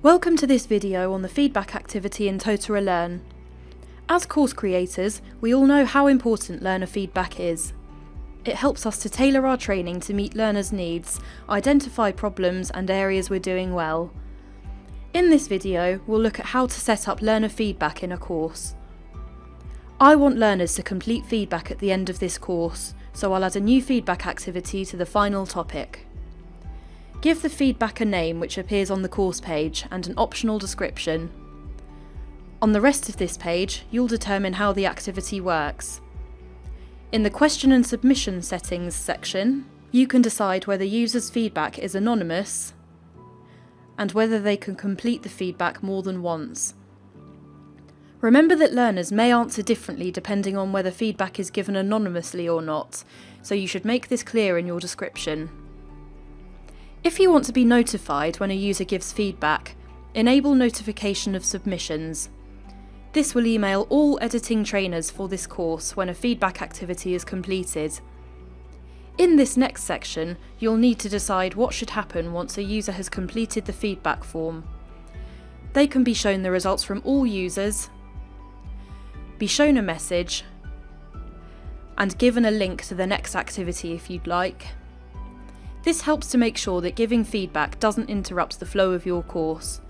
Welcome to this video on the feedback activity in Totara Learn. As course creators, we all know how important learner feedback is. It helps us to tailor our training to meet learners' needs, identify problems and areas we're doing well. In this video, we'll look at how to set up learner feedback in a course. I want learners to complete feedback at the end of this course, so I'll add a new feedback activity to the final topic. Give the feedback a name which appears on the course page and an optional description. On the rest of this page, you'll determine how the activity works. In the Question and Submission Settings section, you can decide whether users' feedback is anonymous and whether they can complete the feedback more than once. Remember that learners may answer differently depending on whether feedback is given anonymously or not, so you should make this clear in your description. If you want to be notified when a user gives feedback, enable notification of submissions. This will email all editing trainers for this course when a feedback activity is completed. In this next section, you'll need to decide what should happen once a user has completed the feedback form. They can be shown the results from all users, be shown a message, and given a link to the next activity if you'd like. This helps to make sure that giving feedback doesn't interrupt the flow of your course.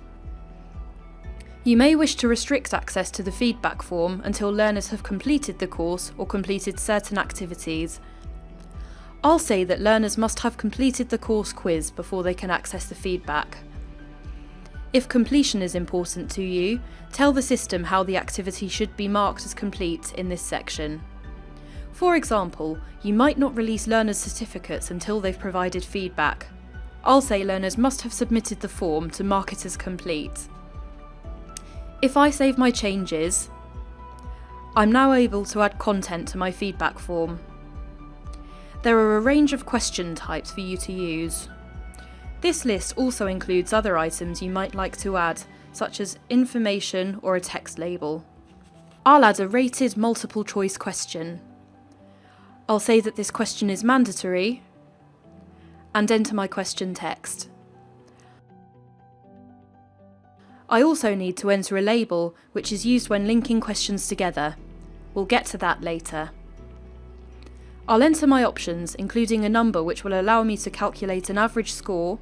You may wish to restrict access to the feedback form until learners have completed the course or completed certain activities. I'll say that learners must have completed the course quiz before they can access the feedback. If completion is important to you, tell the system how the activity should be marked as complete in this section. For example, you might not release learners' certificates until they've provided feedback. I'll say learners must have submitted the form to mark it as complete. If I save my changes, I'm now able to add content to my feedback form. There are a range of question types for you to use. This list also includes other items you might like to add, such as information or a text label. I'll add a rated multiple choice question. I'll say that this question is mandatory and enter my question text. I also need to enter a label, which is used when linking questions together. We'll get to that later. I'll enter my options, including a number which will allow me to calculate an average score,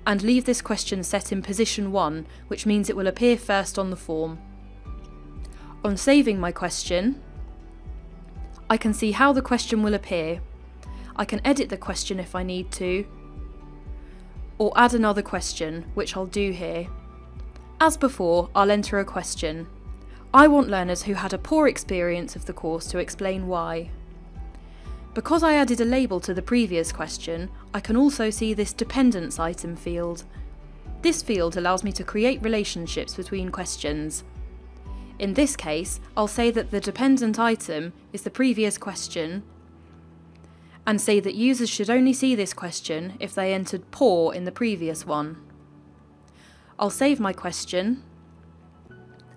and leave this question set in position 1, which means it will appear first on the form. On saving my question, I can see how the question will appear. I can edit the question if I need to, or add another question, which I'll do here. As before, I'll enter a question. I want learners who had a poor experience of the course to explain why. Because I added a label to the previous question, I can also see this dependence item field. This field allows me to create relationships between questions. In this case, I'll say that the dependent item is the previous question, and say that users should only see this question if they entered poor in the previous one. I'll save my question,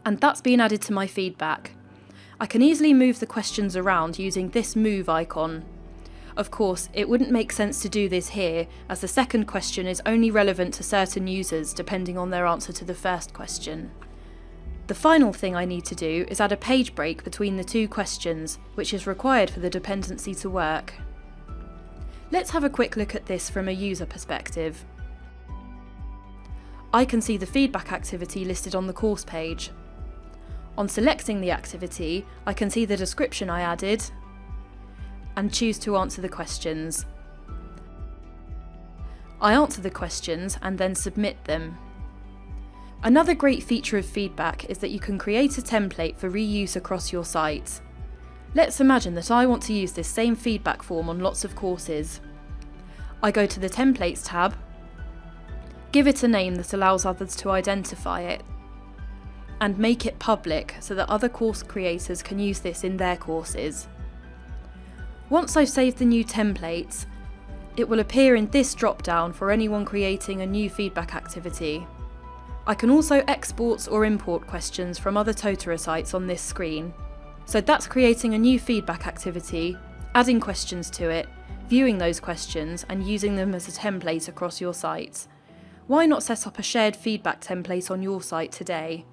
and that's been added to my feedback. I can easily move the questions around using this move icon. Of course, it wouldn't make sense to do this here, as the second question is only relevant to certain users depending on their answer to the first question. The final thing I need to do is add a page break between the two questions, which is required for the dependency to work. Let's have a quick look at this from a user perspective. I can see the feedback activity listed on the course page. On selecting the activity, I can see the description I added and choose to answer the questions. I answer the questions and then submit them. Another great feature of feedback is that you can create a template for reuse across your site. Let's imagine that I want to use this same feedback form on lots of courses. I go to the Templates tab, give it a name that allows others to identify it, and make it public so that other course creators can use this in their courses. Once I've saved the new templates, it will appear in this drop-down for anyone creating a new feedback activity. I can also export or import questions from other Totara sites on this screen. So that's creating a new feedback activity, adding questions to it, viewing those questions and using them as a template across your site. Why not set up a shared feedback template on your site today?